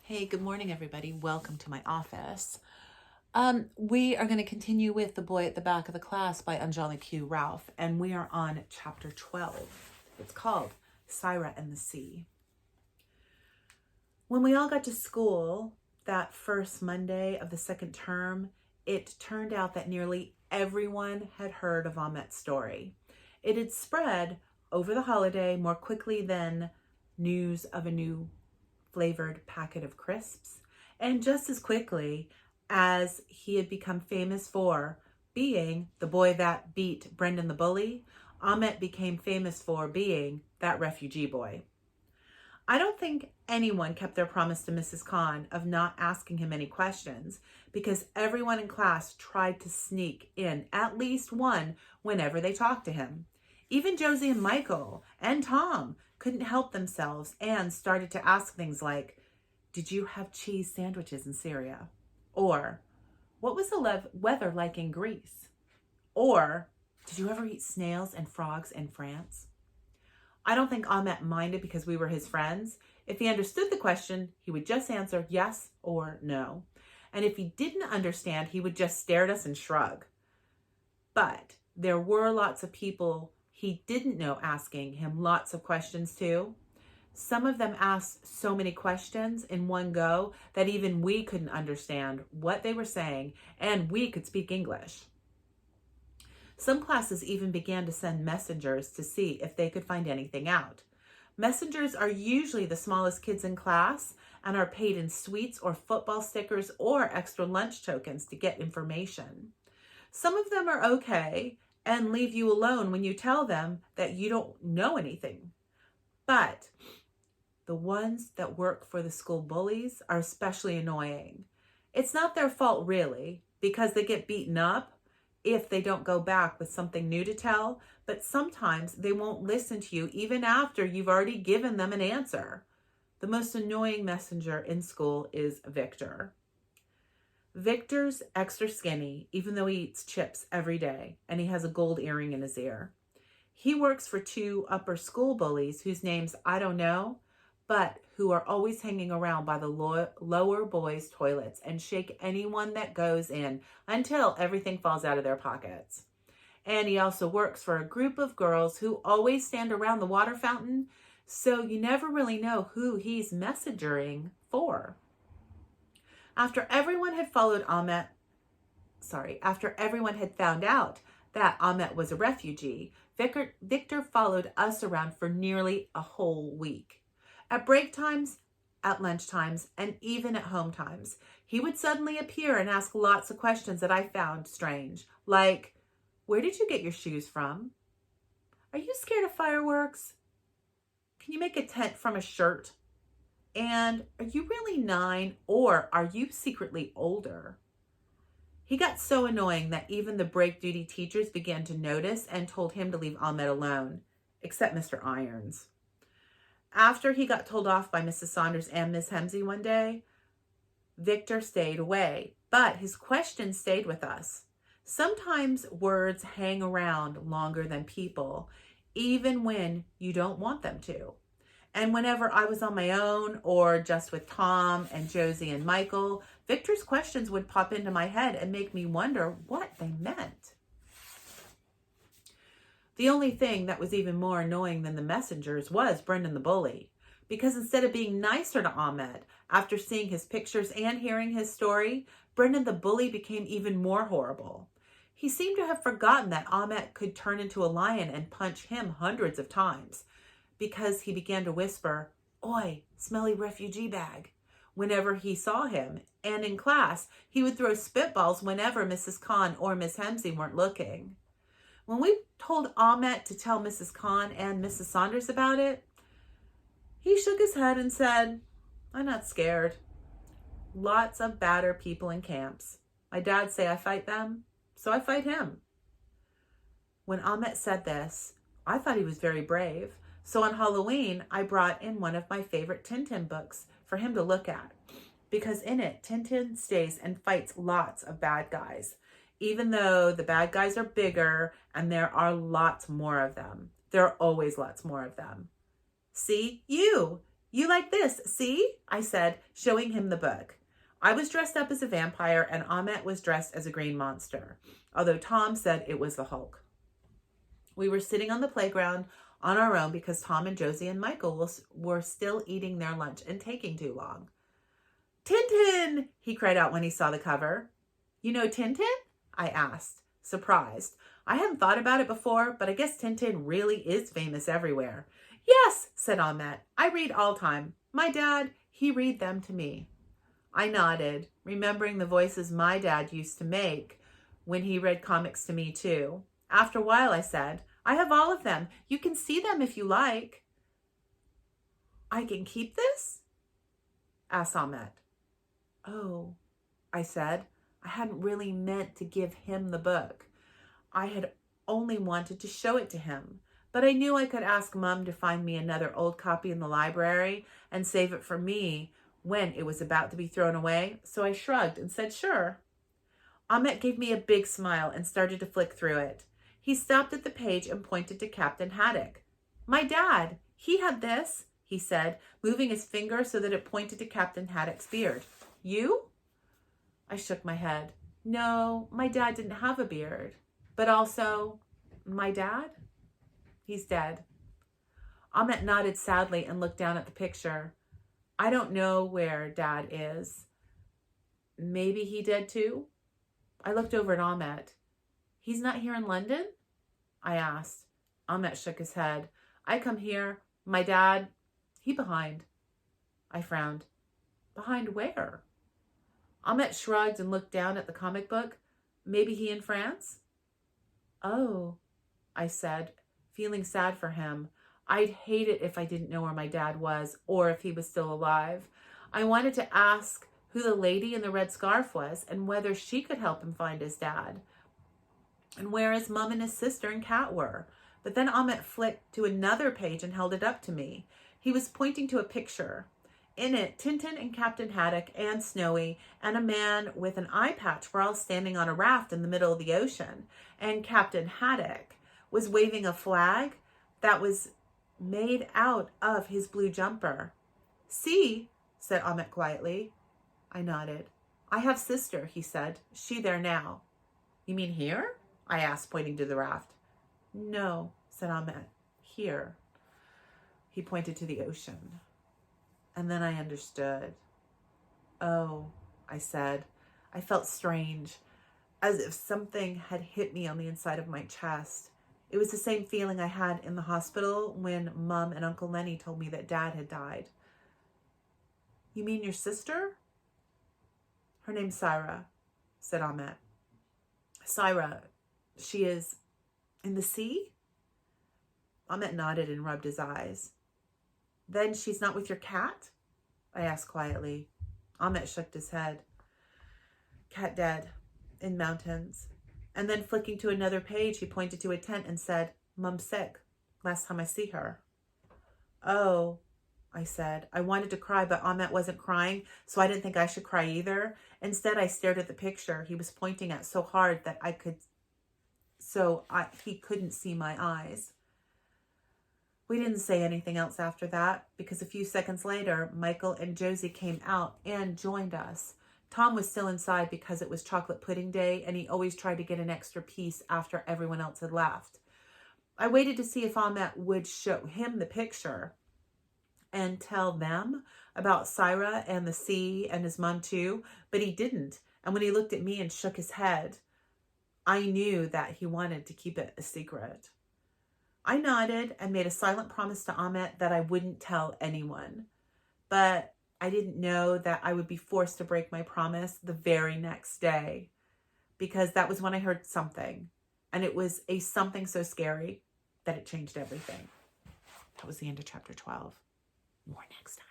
Hey, good morning, everybody. Welcome to my office. We are going to continue with The Boy at the Back of the Class by Onjali Rauf, and we are on chapter 12. It's called Syra and the Sea. When we all got to school that first Monday of the second term, it turned out that nearly everyone had heard of Ahmed's story. It had spread over the holiday more quickly than news of a new flavored packet of crisps, and just as quickly as he had become famous for being the boy that beat Brendan the bully, Ahmed became famous for being that refugee boy. I don't think anyone kept their promise to Mrs. Khan of not asking him any questions, because everyone in class tried to sneak in at least one whenever they talked to him. Even Josie and Michael and Tom couldn't help themselves and started to ask things like, did you have cheese sandwiches in Syria? Or, what was the weather like in Greece? Or, did you ever eat snails and frogs in France? I don't think Ahmed minded because we were his friends. If he understood the question, he would just answer yes or no. And if he didn't understand, he would just stare at us and shrug. But there were lots of people he didn't know asking him lots of questions too. Some of them asked so many questions in one go that even we couldn't understand what they were saying, and we could speak English. Some classes even began to send messengers to see if they could find anything out. Messengers are usually the smallest kids in class and are paid in sweets or football stickers or extra lunch tokens to get information. Some of them are okay and leave you alone when you tell them that you don't know anything. But the ones that work for the school bullies are especially annoying. It's not their fault really, because they get beaten up if they don't go back with something new to tell, but sometimes they won't listen to you even after you've already given them an answer. The most annoying messenger in school is Victor. Victor's extra skinny, even though he eats chips every day, and he has a gold earring in his ear. He works for two upper school bullies whose names I don't know, but who are always hanging around by the lower boys' toilets and shake anyone that goes in until everything falls out of their pockets. And he also works for a group of girls who always stand around the water fountain, so you never really know who he's messengering for. After everyone had found out that Ahmed was a refugee, Victor followed us around for nearly a whole week. At break times, at lunch times, and even at home times, he would suddenly appear and ask lots of questions that I found strange, like, where did you get your shoes from? Are you scared of fireworks? Can you make a tent from a shirt? And are you really 9, or are you secretly older? He got so annoying that even the break duty teachers began to notice and told him to leave Ahmed alone, except Mr. Irons. After he got told off by Mrs. Saunders and Miss Hemsey one day, Victor stayed away, but his questions stayed with us. Sometimes words hang around longer than people, even when you don't want them to. And whenever I was on my own or just with Tom and Josie and Michael, Victor's questions would pop into my head and make me wonder what they meant. The only thing that was even more annoying than the messengers was Brendan the bully, because instead of being nicer to Ahmed after seeing his pictures and hearing his story, Brendan the bully became even more horrible. He seemed to have forgotten that Ahmed could turn into a lion and punch him hundreds of times, because he began to whisper, "Oi, smelly refugee bag," whenever he saw him. And in class, he would throw spitballs whenever Mrs. Khan or Miss Hemsey weren't looking. When we told Ahmed to tell Mrs. Khan and Mrs. Saunders about it, he shook his head and said, "I'm not scared. Lots of badder people in camps. My dad say I fight them, so I fight him." When Ahmed said this, I thought he was very brave. So on Halloween, I brought in one of my favorite Tintin books for him to look at, because in it, Tintin stays and fights lots of bad guys, even though the bad guys are bigger and there are lots more of them. There are always lots more of them. See, you You like this, see? I said, showing him the book. I was dressed up as a vampire and Ahmed was dressed as a green monster, although Tom said it was the Hulk. We were sitting on the playground on our own because Tom and Josie and Michael were still eating their lunch and taking too long. Tintin, he cried out when he saw the cover. You know Tintin? I asked, surprised. I hadn't thought about it before, but I guess Tintin really is famous everywhere. Yes, said Ahmed. I read all time. My dad, he read them to me. I nodded, remembering the voices my dad used to make when he read comics to me too. After a while, I said, I have all of them. You can see them if you like. I can keep this? Asked Ahmed. Oh, I said. I hadn't really meant to give him the book. I had only wanted to show it to him. But I knew I could ask Mom to find me another old copy in the library and save it for me when it was about to be thrown away, so I shrugged and said, sure. Ahmed gave me a big smile and started to flick through it. He stopped at the page and pointed to Captain Haddock. My dad, he had this, he said, moving his finger so that it pointed to Captain Haddock's beard. You? I shook my head. No, my dad didn't have a beard. But also, my dad? He's dead. Ahmed nodded sadly and looked down at the picture. I don't know where Dad is. Maybe he dead too? I looked over at Ahmed. He's not here in London? I asked. Ahmed shook his head. I come here. My dad, he behind. I frowned. Behind where? Ahmed shrugged and looked down at the comic book. Maybe he in France? Oh, I said, feeling sad for him. I'd hate it if I didn't know where my dad was or if he was still alive. I wanted to ask who the lady in the red scarf was and whether she could help him find his dad and where his mom and his sister and cat were. But then Ahmed flicked to another page and held it up to me. He was pointing to a picture. In it, Tintin and Captain Haddock and Snowy and a man with an eye patch were all standing on a raft in the middle of the ocean. And Captain Haddock was waving a flag that was made out of his blue jumper. See, said Ahmed quietly. I nodded. I have sister, he said. She there now. You mean here? I asked, pointing to the raft. No, said Ahmed. Here. He pointed to the ocean. And then I understood. Oh, I said. I felt strange, as if something had hit me on the inside of my chest. It was the same feeling I had in the hospital when Mom and Uncle Lenny told me that Dad had died. You mean your sister? Her name's Syra, said Ahmed. Syra, she is in the sea? Ahmed nodded and rubbed his eyes. Then she's not with your cat? I asked quietly. Ahmed shook his head. Cat dead, in mountains. And then flicking to another page, he pointed to a tent and said, Mom's sick. Last time I see her. Oh, I said. I wanted to cry, but Ahmed wasn't crying, so I didn't think I should cry either. Instead, I stared at the picture he was pointing at so hard that he couldn't see my eyes. We didn't say anything else after that because a few seconds later, Michael and Josie came out and joined us. Tom was still inside because it was chocolate pudding day and he always tried to get an extra piece after everyone else had left. I waited to see if Ahmed would show him the picture and tell them about Syra and the sea and his mom too, but he didn't. And when he looked at me and shook his head, I knew that he wanted to keep it a secret. I nodded and made a silent promise to Ahmed that I wouldn't tell anyone. But I didn't know that I would be forced to break my promise the very next day, because that was when I heard something, and it was a something so scary that it changed everything. That was the end of chapter 12. More next time.